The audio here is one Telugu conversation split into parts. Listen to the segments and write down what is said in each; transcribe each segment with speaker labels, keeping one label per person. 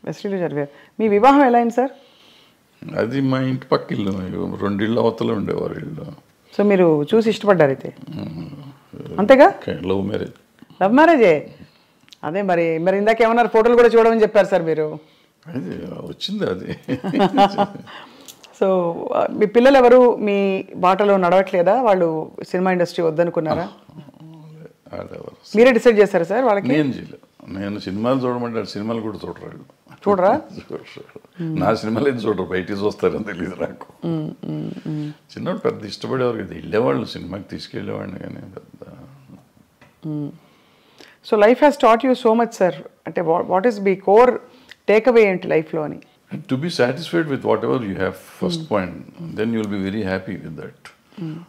Speaker 1: వెస్ట్లీలో జరిగారు. మీ వివాహం ఎలా అయింది సార్?
Speaker 2: అది మా ఇంటి పక్క ఇల్లు, 2 ఇళ్ళు అవతల ఉండేవారు ఇల్లు.
Speaker 1: సో మీరు చూసి ఇష్టపడ్డారు అయితే, అంతేగా?
Speaker 2: Love marriage.
Speaker 1: లవ్ మ్యారేజే. అదే మరి మరి ఇందాక ఏమన్నారు, ఫోటోలు కూడా చూడమని చెప్పారు సార్ మీరు.
Speaker 2: అది వచ్చింది అది.
Speaker 1: సో మీ పిల్లలు ఎవరు మీ బాటలో నడవట్లేదా? వాళ్ళు సినిమా ఇండస్ట్రీ వద్దనుకున్నారా? మీరే డిసైడ్ చేశారా సార్ వాళ్ళకి?
Speaker 2: నేను చేయలేదు. నేను సినిమాలు చూడమంటే సినిమాలు కూడా చూడరు.
Speaker 1: చూడరా?
Speaker 2: నా సినిమాలు ఏం చూడరు, బయటికి చూస్తారని తెలియదు నాకు. చిన్నప్పుడు పెద్ద ఇష్టపడేవారు కదా, వెళ్ళేవాళ్ళు సినిమాకి తీసుకెళ్ళేవాడిని కానీ పెద్ద.
Speaker 1: So life has taught you so much sir. అంటే వాట్ ఈస్ మీ కోర్ టేక్ అవే ఏంటి లైఫ్లో అని?
Speaker 2: To be satisfied with whatever you have first point, then you will be very happy with that.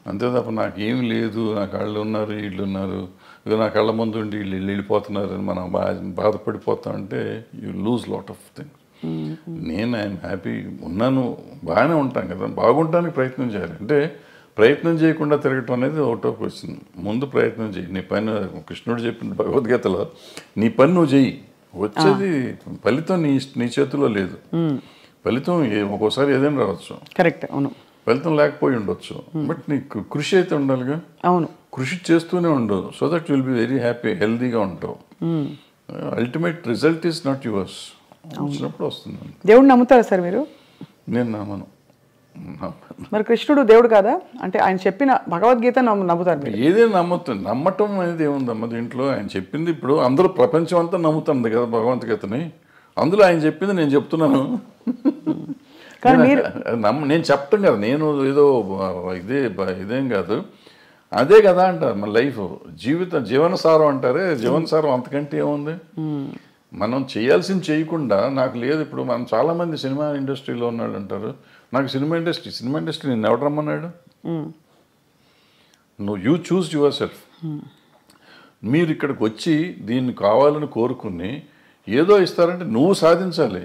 Speaker 2: అంతే తప్ప నాకేం లేదు, నా కళ్ళు ఉన్నారు వీళ్ళు ఉన్నారు, ఇక నా కళ్ళ ముందు ఉండి వీళ్ళు వెళ్ళిపోతున్నారు అని మనం బాధపడిపోతాం అంటే you lose lot of things. నేను ఐఎమ్ హ్యాపీ ఉన్నాను, బాగానే ఉంటాను కదా. బాగుంటానికి ప్రయత్నం చేయాలి. అంటే ప్రయత్నం చేయకుండా తిరగటం అనేది ఒకటో క్వశ్చన్. ముందు ప్రయత్నం చేయి. నీ పని కృష్ణుడు చెప్పిన భగవద్గీతలో, నీ పని నువ్వు చెయ్యి, వచ్చేది ఫలితం నీ చేతిలో లేదు. ఫలితం ఒక్కోసారి ఏదైనా రావచ్చు,
Speaker 1: కరెక్ట్, అవును.
Speaker 2: ఫలితం లేకపోయి ఉండొచ్చు, బట్ నీకు కృషి అయితే ఉండాలిగా.
Speaker 1: అవును,
Speaker 2: కృషి చేస్తూనే ఉండు, so that will be very happy, హెల్దీగా ఉంటావు. Ultimate result is not yours. వచ్చినప్పుడు వస్తుంది.
Speaker 1: దేవుడిని నమ్ముతారా సార్ మీరు?
Speaker 2: నేను నమ్మను.
Speaker 1: మరి కృష్ణుడు దేవుడు కాదా? అంటే ఆయన చెప్పిన భగవద్గీత నమ్ముతారు మీరు?
Speaker 2: ఏదైనా నమ్ముతుంది. నమ్మటం అనేది ఏముందమ్మ దీంట్లో? ఆయన చెప్పింది ఇప్పుడు అందరూ ప్రపంచం అంతా నమ్ముతుంది కదా భగవద్గీతని. అందులో ఆయన చెప్పింది నేను చెప్తున్నాను. నేను చెప్పటం కదా, నేను ఏదో ఇదేం కాదు, అదే కదా అంటారు మన లైఫ్. జీవనసారం అంటారే, జీవనసారం అంతకంటే ఏముంది? మనం చేయాల్సింది చేయకుండా నాకు లేదు. ఇప్పుడు మనం చాలామంది సినిమా ఇండస్ట్రీలో ఉన్నాడు అంటారు, నాకు సినిమా ఇండస్ట్రీ నేను ఎవడు రమ్మన్నాడు? నువ్వు యూ చూస్ యువర్ సెల్ఫ్. మీరు ఇక్కడికి వచ్చి దీన్ని కావాలని కోరుకుని ఏదో ఇస్తారంటే నువ్వు సాధించాలి.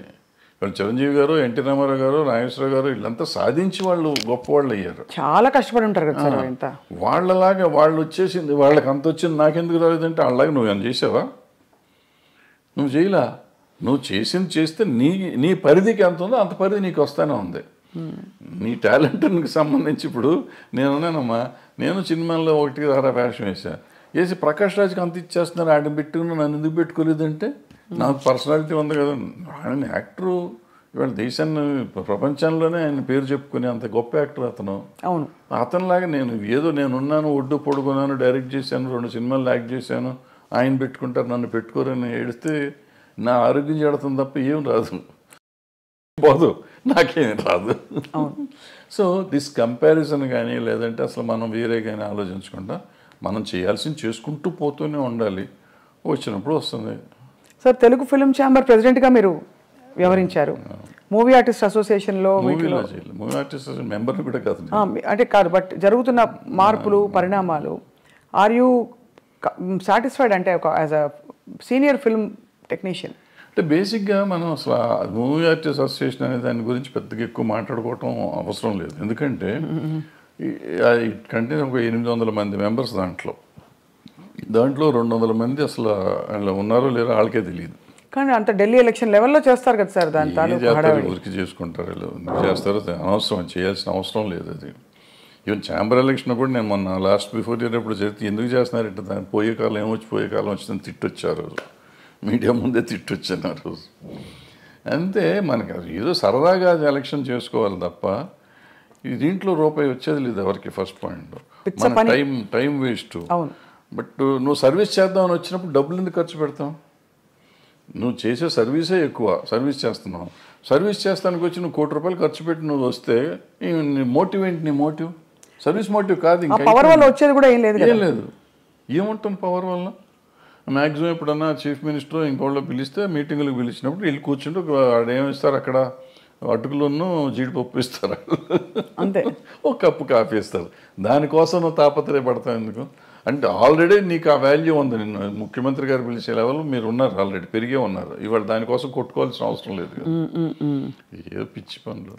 Speaker 2: ఇప్పుడు చిరంజీవి గారు, ఎన్టీ రామారావు గారు, నాగేశ్వరరావు గారు వీళ్ళంతా సాధించి వాళ్ళు గొప్పవాళ్ళు అయ్యారు.
Speaker 1: చాలా కష్టపడి ఉంటారు కదా సార్. ఎంత
Speaker 2: వాళ్ళలాగా వాళ్ళు వచ్చేసింది, వాళ్ళకి అంత వచ్చింది నాకెందుకు రాలేదంటే వాళ్ళలాగా నువ్వు ఏమైనా చేసావా? నువ్వు చేయలా. నువ్వు చేస్తే నీ పరిధికి ఎంత ఉందో అంత పరిధి నీకు వస్తానే ఉంది. నీ టాలెంట్కి సంబంధించి ఇప్పుడు నేనున్నానమ్మా, నేను సినిమాల్లో 1 వేషం వేసి ప్రకాష్ రాజ్కి అంత ఇచ్చేస్తున్నారు, ఆడ పెట్టుకుని నన్ను ఎందుకు పెట్టుకోలేదంటే నాకు పర్సనాలిటీ ఉంది కదా. ఆయన యాక్టరు, ఇవాళ దేశాన్ని ప్రపంచంలోనే ఆయన పేరు చెప్పుకునే అంత గొప్ప యాక్టర్ అతను.
Speaker 1: అవును,
Speaker 2: అతనిలాగా నేనున్నాను, ఒడ్డు పొడుగున్నాను, డైరెక్ట్ చేశాను, 2 సినిమాలు యాక్ట్ చేశాను, ఆయన పెట్టుకుంటారు నన్ను పెట్టుకోరని ఏడిస్తే నా ఆరోగ్యం చెడతాం తప్ప ఏం రాదు, పోదు, నాకేం రాదు. సో దిస్ కంపారిజన్ కానీ లేదంటే అసలు మనం వేరే కానీ ఆలోచించకుండా మనం చేయాల్సింది చేసుకుంటూ పోతూనే ఉండాలి, వచ్చినప్పుడు వస్తుంది.
Speaker 1: సార్ తెలుగు ఫిల్మ్ ఛాంబర్ ప్రెసిడెంట్గా మీరు వ్యవహరించారు. మూవీ ఆర్టిస్ట్ అసోసియేషన్లో
Speaker 2: మూవీ ఆర్టిస్ట్ మెంబర్ కూడా కాదు,
Speaker 1: అంటే కాదు, బట్ జరుగుతున్న మార్పులు పరిణామాలు, ఆర్ యూ సాటిస్ఫైడ్ అంటే ఒక as a senior film technician?
Speaker 2: అంటే బేసిక్గా మనం అసలు మూవీ ఆర్టిస్ట్ అసోసియేషన్ అనే దాని గురించి పెద్దగా ఎక్కువ మాట్లాడుకోవటం అవసరం లేదు. ఎందుకంటే కంటే ఒక 800 మంది మెంబర్స్ దాంట్లో 200 మంది అసలు ఉన్నారో లేరో వాళ్ళకే తెలియదు.
Speaker 1: కానీ అంత ఢిల్లీ ఎలక్షన్ లెవెల్లో చేస్తారు కదా సార్, దాని
Speaker 2: ఊరికి చేసుకుంటారు, చేస్తారో అనవసరం, చేయాల్సిన అవసరం లేదు. అది ఈవెన్ ఛాంబర్ ఎలక్షన్ కూడా నేను మొన్న లాస్ట్ బిఫోర్ ఇయర్ ఎప్పుడు చెప్తే ఎందుకు చేస్తున్నారంటే దాన్ని పోయే కాలం వచ్చిందని తిట్టొచ్చారు, మీడియా ముందే తిట్టొచ్చాను ఆ రోజు. అంతే, మనకి ఏదో సరదాగా ఎలక్షన్ చేసుకోవాలి తప్ప దీంట్లో రూపాయి వచ్చేది లేదు ఎవరికి. ఫస్ట్ పాయింట్ మన టైం వేస్ట్. బట్ నువ్వు సర్వీస్ చేద్దామని వచ్చినప్పుడు డబ్బులు ఎందుకు ఖర్చు పెడతాం? నువ్వు చేసే సర్వీసే ఎక్కువ, సర్వీస్ చేస్తున్నావు. సర్వీస్ చేస్తానికి వచ్చి నువ్వు ₹1 కోటి ఖర్చు పెట్టి నువ్వు వస్తే నీ మోటివ్ ఏంటి? నీ మోటివ్ సర్వీస్ మోటివ్ కాదు. ఇంకా
Speaker 1: పవర్ వల్ల వచ్చేది కూడా ఏం లేదు.
Speaker 2: ఏముంటాం పవర్ వల్ల? మ్యాక్సిమం ఎప్పుడన్నా చీఫ్ మినిస్టర్ ఇంకోళ్ళు పిలిస్తే మీటింగులకు పిలిచినప్పుడు వీళ్ళు కూర్చుంటూ ఆడేమిస్తారు, అక్కడ అటుకులను జీడిపప్పు ఇస్తారు,
Speaker 1: అంతే,
Speaker 2: ఒక కప్పు కాఫీ ఇస్తారు. దానికోసం నువ్వు తాపత్రయపడతావు ఎందుకు? అంటే ఆల్రెడీ నీకు ఆ వాల్యూ ఉంది. నిన్ను ముఖ్యమంత్రి గారు పిలిచే లెవెల్ మీరు ఉన్నారు, ఆల్రెడీ పెరిగే ఉన్నారు. ఇవాళ దానికోసం కొట్టుకోవాల్సిన అవసరం లేదు. ఏదో పిచ్చి పనులు.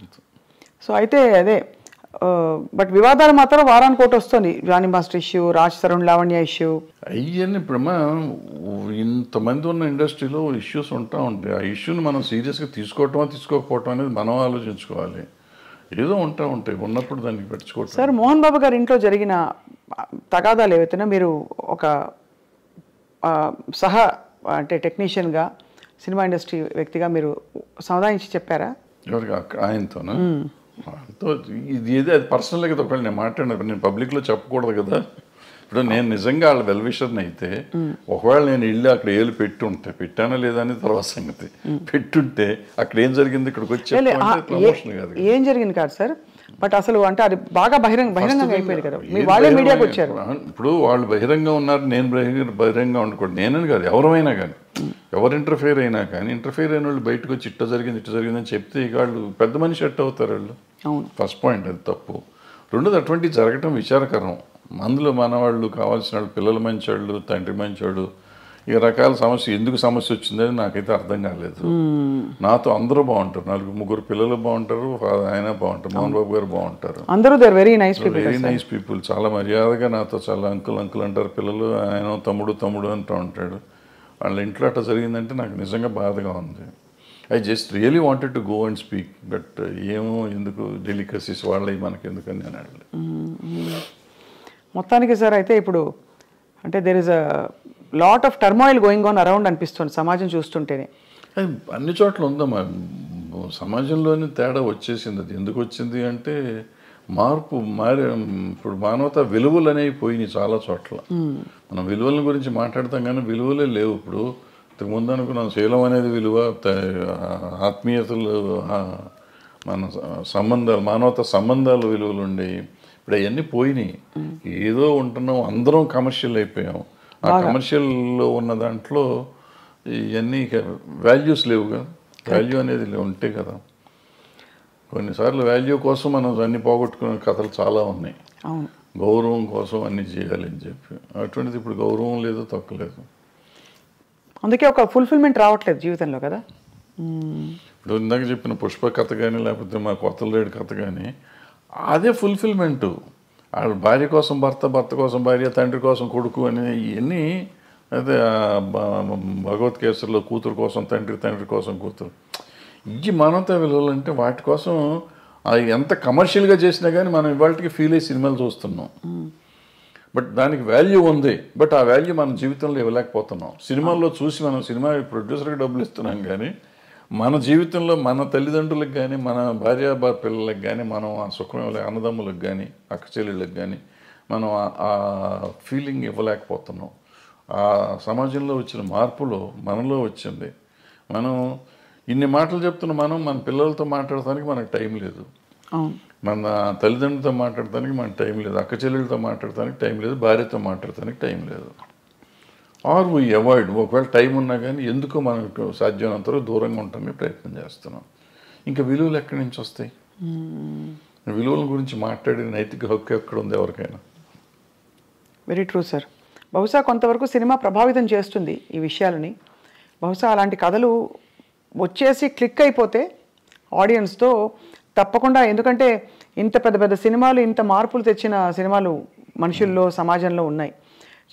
Speaker 1: సో అయితే అదే బట్ వివాదాలు మాత్రం వారానికి ఒకటి వస్తుంది. Jani master issue, Raj Tarun Lavanya issue.
Speaker 2: అయ్యని బ్రహ్మ ఇంతమంది ఉన్న ఇండస్ట్రీలో ఇష్యూస్ ఉంటా ఉంటాయి. ఆ ఇష్యూని మనం సీరియస్గా తీసుకోకపోవటం అనేది మనం ఆలోచించుకోవాలి. ఏదో ఉంటాయి, ఉన్నప్పుడు దానికి పెట్టుకోవటం.
Speaker 1: సార్, మోహన్ బాబు గారి ఇంట్లో జరిగిన తగాదాలు ఏవైతేనా మీరు ఒక అంటే టెక్నీషియన్గా, సినిమా ఇండస్ట్రీ వ్యక్తిగా మీరు సమాధానించి చెప్పారా?
Speaker 2: ఎవరికి? ఆయనతోనా? ఆయనతో ఇది ఏదో అది పర్సనల్గా కదా, ఒకవేళ నేను మాట్లాడిన నేను పబ్లిక్లో చెప్పకూడదు కదా. ఇప్పుడు నేను నిజంగా వాళ్ళ వెల్విషర్ని అయితే ఒకవేళ నేను వెళ్ళి అక్కడ ఏళ్ళు పెట్టానా లేదా అని తర్వాత సంగతి. పెట్టుంటే అక్కడ ఏం జరిగింది ఇక్కడికి వచ్చి ప్రమోషన్ కాదు.
Speaker 1: ఏం జరిగింది కాదు సార్, బట్ అసలు అంటే అది బాగా బహిరంగంగా అయిపోయింది కదా, వాళ్ళే మీడియాకి వచ్చారు.
Speaker 2: ఇప్పుడు వాళ్ళు బహిరంగంగా ఉన్నారు, నేను బహిరంగంగా ఉండకూడదు. నేనని కాదు, ఎవరైనా కానీ, ఎవరు ఇంటర్ఫేర్ అయినా కానీ, ఇంటర్ఫేర్ అయిన వాళ్ళు బయటకు వచ్చి ఇట్ట జరిగిందని చెప్తే ఇక వాళ్ళు పెద్ద మనిషి ఎట్ అవుతారు వాళ్ళు. ఫస్ట్ పాయింట్ అది తప్పు. రెండోది అటువంటివి జరగటం విచారకరం. అందులో మన వాళ్ళు కావాల్సిన వాళ్ళు, పిల్లలు మంచివాళ్ళు, తండ్రి మంచివాడు, ఈ రకాల సమస్య ఎందుకు సమస్య వచ్చిందని నాకైతే అర్థం కాలేదు. నాతో అందరూ బాగుంటారు, 4-3 పిల్లలు బాగుంటారు, ఆయన బాగుంటారు, మోహన్ బాబు గారు బాగుంటారు,
Speaker 1: అందరూ వెరీ నైస్
Speaker 2: పీపుల్. చాలా మర్యాదగా నాతో చాలా అంకుల్ అంటారు పిల్లలు. ఆయన తమ్ముడు అంటూ ఉంటాడు. వాళ్ళ ఇంట్లో అట్లా జరిగిందంటే నాకు నిజంగా బాధగా ఉంది. I just really wanted to go and speak, but ఏమో ఎందుకు డెలికసీస్ వాళ్ళవి మనకి ఎందుకని నేను అడగలేదు.
Speaker 1: మొత్తానికి సార్ అయితే ఇప్పుడు అంటే there is a lot of turmoil going on around అనిపిస్తుంది సమాజం చూస్తుంటేనే.
Speaker 2: అన్ని చోట్ల ఉందమ్మా, సమాజంలోనే తేడా వచ్చేసింది. అది ఎందుకు వచ్చింది అంటే మార్పు ఇప్పుడు మానవత విలువలు అనేవి పోయినాయి చాలా చోట్ల. మనం విలువల గురించి మాట్లాడతాం కానీ విలువలే లేవు. ఇప్పుడు ఇంతకుముందు అనుకున్నాం శీలం అనేది విలువ, ఆత్మీయతలు, మన సంబంధాలు, మానవత సంబంధాలు విలువలు ఉండేవి. ఇప్పుడు అవన్నీ పోయినాయి. ఏదో ఉంటున్నాం, అందరం కమర్షియల్ అయిపోయాం. ఆ కమర్షియల్లో ఉన్న దాంట్లో ఇవన్నీ వాల్యూస్ లేవు కదా. వాల్యూ అనేది ఉంటే కదా. కొన్నిసార్లు వాల్యూ కోసం మనం అన్ని పోగొట్టుకునే కథలు చాలా ఉన్నాయి. గౌరవం కోసం అన్ని చేయాలి అని చెప్పి, అటువంటిది ఇప్పుడు గౌరవం లేదు, తక్కువలేదు.
Speaker 1: అందుకే ఒక ఫుల్ఫిల్మెంట్ రావట్లేదు జీవితంలో కదా.
Speaker 2: ఇప్పుడు ఇందాక చెప్పిన పుష్ప కథ కానీ, లేకపోతే మా కొత్తలేడు కథ కానీ, అదే ఫుల్ఫిల్మెంటు. వాళ్ళ భార్య కోసం భర్త, భర్త కోసం భార్య, తండ్రి కోసం కొడుకు అనే ఇవన్నీ. అయితే భగవద్గీతలో కూతురు కోసం తండ్రి, తండ్రి కోసం కూతురు, ఈ మానవతా విలువలు అంటే వాటి కోసం అది ఎంత కమర్షియల్గా చేసినా కానీ మనం ఇవాళకి ఫీల్ అయ్యి సినిమాలు చూస్తున్నాం. బట్ దానికి వాల్యూ ఉంది, బట్ ఆ వాల్యూ మన జీవితంలో ఇవ్వలేకపోతున్నాం. సినిమాల్లో చూసి మనం సినిమా ప్రొడ్యూసర్కి డబ్బులు ఇస్తున్నాం కానీ మన జీవితంలో మన తల్లిదండ్రులకు కానీ, మన భార్య పిల్లలకు కానీ మనం ఆ సుఖం అన్నదమ్ములకు కానీ, అక్క చెల్లెళ్ళకి కానీ మనం ఆ ఫీలింగ్ ఇవ్వలేకపోతున్నాం. ఆ సమాజంలో వచ్చిన మార్పులో మనలో వచ్చింది. మనం ఇన్ని మాటలు చెప్తున్న మన పిల్లలతో మాట్లాడటానికి మనకు టైం లేదు, మన తల్లిదండ్రులతో మాట్లాడటానికి మనకు టైం లేదు, అక్క చెల్లెళ్ళతో మాట్లాడటానికి టైం లేదు, భార్యతో మాట్లాడటానికి టైం లేదు. Are we avoid. ఒకవేళ టైం ఉన్నా కానీ ఎందుకో మనకు సాధ్యమైనంత వరకు దూరంగా ఉండటానికి ప్రయత్నం చేస్తున్నాం. ఇంకా విలువలు ఎక్కడి నుంచి వస్తాయి? విలువల గురించి మాట్లాడే నైతిక హక్కు ఎక్కడ ఉంది ఎవరికైనా?
Speaker 1: Very true sir. బహుశా కొంతవరకు సినిమా ప్రభావితం చేస్తుంది ఈ విషయాలని. బహుశా అలాంటి కథలు వచ్చేసి క్లిక్ అయిపోతే ఆడియన్స్తో తప్పకుండా, ఎందుకంటే ఇంత పెద్ద పెద్ద సినిమాలు, ఇంత మార్పులు తెచ్చిన సినిమాలు మనుషుల్లో, సమాజంలో ఉన్నాయి.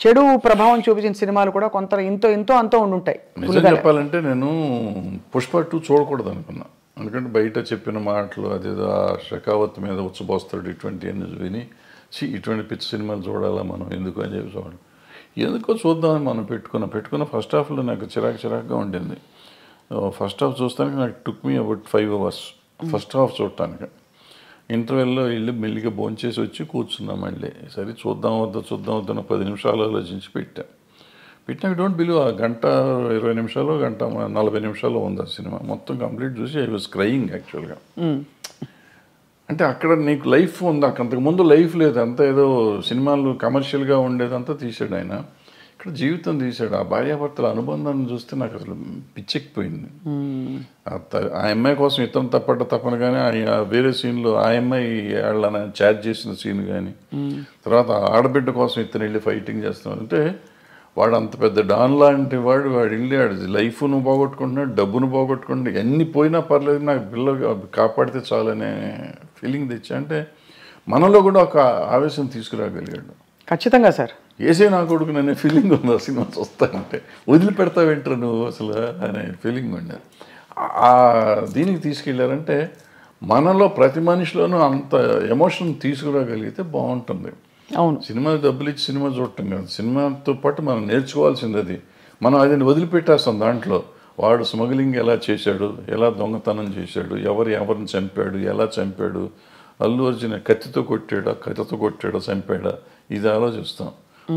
Speaker 1: చెడు ప్రభావం చూపించిన సినిమాలు కూడా కొంత ఎంతో అంతో ఉండుంటాయి.
Speaker 2: నిజం చెప్పాలంటే నేను పుష్ప 2 చూడకూడదు అనుకున్నా. ఎందుకంటే బయట చెప్పిన మాటలు, అదేదో షెకావత్ మీద ఉచ్చబోస్తాడు ఇటువంటి అన్ని విని, ఇటువంటి పిచ్చి సినిమాలు చూడాలా మనం ఎందుకు అని చెప్పి చూడాలి. ఎందుకో చూద్దామని మనం పెట్టుకున్న ఫస్ట్ హాఫ్లో నాకు చిరాకుగా ఉండింది. ఫస్ట్ హాఫ్ చూస్తానికి నాకు took me about 5 hours first half చూడటానికి. ఇంటర్వెల్లో వెళ్ళి మెల్లిగా భోంచేసి వచ్చి కూర్చున్నాం. మళ్ళీ సరే చూద్దాం వద్దా 10 నిమిషాలు ఆలోచించి పెట్టినా డోంట్ బిలీవ్, ఆ 1:20 నిమిషాలు, 1:40 నిమిషాలు ఉంది ఆ సినిమా. మొత్తం కంప్లీట్ చూసి ఐ వాజ్ క్రయింగ్ యాక్చువల్గా. అంటే అక్కడ నీకు లైఫ్ ఉంది, అంతకుముందు లైఫ్ లేదు, అంతా ఏదో సినిమాలు కమర్షియల్గా ఉండేదంతా తీసాడు ఆయన. ఇక్కడ జీవితం తీశాడు. ఆ భార్యాభర్తల అనుబంధాన్ని చూస్తే నాకు అసలు పిచ్చెక్కిపోయింది. ఆ అమ్మాయి కోసం ఇతను తప్పన కానీ, వేరే సీన్లో ఆ అమ్మాయి వాళ్ళని చార్జ్ చేసిన సీన్ కానీ, తర్వాత ఆడబిడ్డ కోసం ఇతను వెళ్ళి ఫైటింగ్ చేస్తున్నాడు. అంటే వాడు అంత పెద్ద డాన్ లాంటి వాడు వెళ్ళి లైఫ్ను పోగొట్టుకుంటున్నాడు, డబ్బును పోగొట్టుకుంటున్నాడు, ఎన్ని పోయినా పర్లేదు నాకు పిల్లలు కాపాడితే చాలనే ఫీలింగ్ తెచ్చా. అంటే మనలో కూడా ఒక ఆవేశం తీసుకురాగలిగాడు.
Speaker 1: ఖచ్చితంగా సార్.
Speaker 2: ఏసే నా కొడుకు అనే ఫీలింగ్ ఉంది ఆ సినిమా చూస్తానంటే. వదిలిపెడతావేంట్రా నువ్వు అసలు అనే ఫీలింగ్ ఉండేది. ఆ దీనికి తీసుకెళ్ళారంటే మనలో ప్రతి మనిషిలోనూ అంత ఎమోషన్ తీసుకురాగలిగితే బాగుంటుంది.
Speaker 1: అవును.
Speaker 2: సినిమా డబ్బులు ఇచ్చి సినిమా చూడటం కాదు, సినిమాతో పాటు మనం నేర్చుకోవాల్సింది అది. మనం అది వదిలిపెట్టేస్తాం. దాంట్లో వాడు స్మగ్లింగ్ ఎలా చేశాడు, ఎలా దొంగతనం చేశాడు, ఎవరిని చంపాడు, ఎలా చంపాడు, అల్లు అర్జున్ కత్తితో కొట్టాడా చంపాడా, ఇది ఆలోచిస్తాం.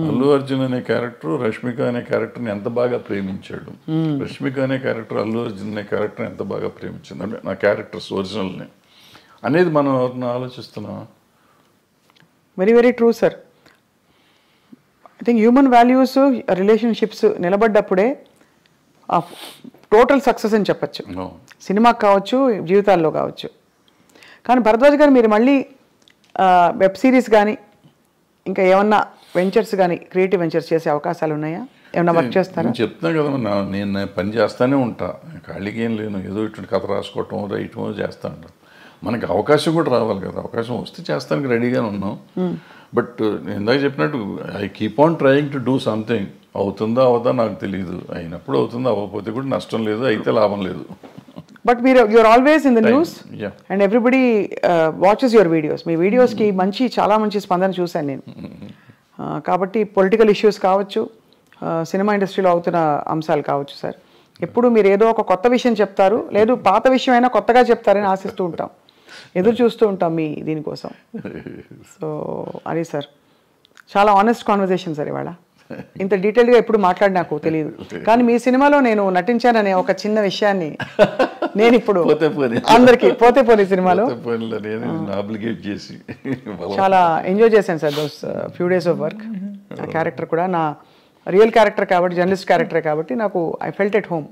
Speaker 2: అల్లు అర్జున్ అనే క్యారెక్టర్ రష్మిక అనే క్యారెక్టర్ని ఎంత బాగా ప్రేమించాడు, రష్మిక అనే క్యారెక్టర్ అల్లు అర్జున్ అనే క్యారెక్టర్ని ఎంత బాగా ప్రేమించింది, అంటే నా క్యారెక్టర్స్ ఒరిజినల్ని అనేది మనం ఎవరిని ఆలోచిస్తున్నాం.
Speaker 1: Very very true sir. I think human values relationships నిలబడ్డప్పుడే టోటల్ సక్సెస్ అని చెప్పచ్చు. సినిమాకి కావచ్చు, జీవితాల్లో కావచ్చు. కానీ భరద్వాజ్ గారు మీరు మళ్ళీ వెబ్ సిరీస్ కానీ ఇంకా ఏమన్నా వెంచర్స్ కానీ క్రియేటివ్ వెంచర్స్ చేసే అవకాశాలు ఉన్నాయా? ఏమన్నా వర్క్ చేస్తారా?
Speaker 2: నేను చెప్తున్నా కదా, నేను పని చేస్తానే ఉంటా, ఖాళీకి ఏం లేను. ఏదో ఇటువంటి కథ రాసుకోవటం రైటమో చేస్తా ఉంటాను. మనకి అవకాశం కూడా రావాలి కదా, అవకాశం వస్తే చేస్తానికి రెడీగానే ఉన్నాం. బట్ నేను ఇందాక చెప్పినట్టు I keep on trying to do something. అవుతుందా అవదా నాకు తెలియదు, అయినప్పుడు అవుతుందా, అవ్వకపోతే కూడా నష్టం లేదు, అయితే లాభం లేదు.
Speaker 1: But you're always in the news and everybody watches your videos. మీ వీడియోస్కి చాలా మంచి స్పందన చూశాను నేను. కాబట్టి పొలిటికల్ ఇష్యూస్ కావచ్చు, సినిమా ఇండస్ట్రీలో అవుతున్న అంశాలు కావచ్చు సార్, ఎప్పుడు మీరు ఏదో ఒక కొత్త విషయం చెప్తారు, లేదు పాత విషయం అయినా కొత్తగా చెప్తారని ఆశిస్తూ ఉంటాం, ఎదురు చూస్తూ ఉంటాం మీ దీనికోసం. సో అది సార్, చాలా ఆనెస్ట్ కాన్వర్జేషన్ సార్ ఇవాళ. ఇంత డీటెయిల్గా ఎప్పుడు మాట్లాడి నాకు తెలియదు. కానీ మీ సినిమాలో నేను నటించాననే ఒక చిన్న విషయాన్ని నేను ఇప్పుడు అందరికి పోతే పోనీ సినిమాలో చాలా ఎంజాయ్ చేశాను sir. Those few days of work. ఆ క్యారెక్టర్ కూడా నా రియల్ క్యారెక్టర్ కాబట్టి, జర్నలిస్ట్ క్యారెక్టర్ కాబట్టి నాకు ఐ ఫెల్ట్ ఎట్ హోమ్.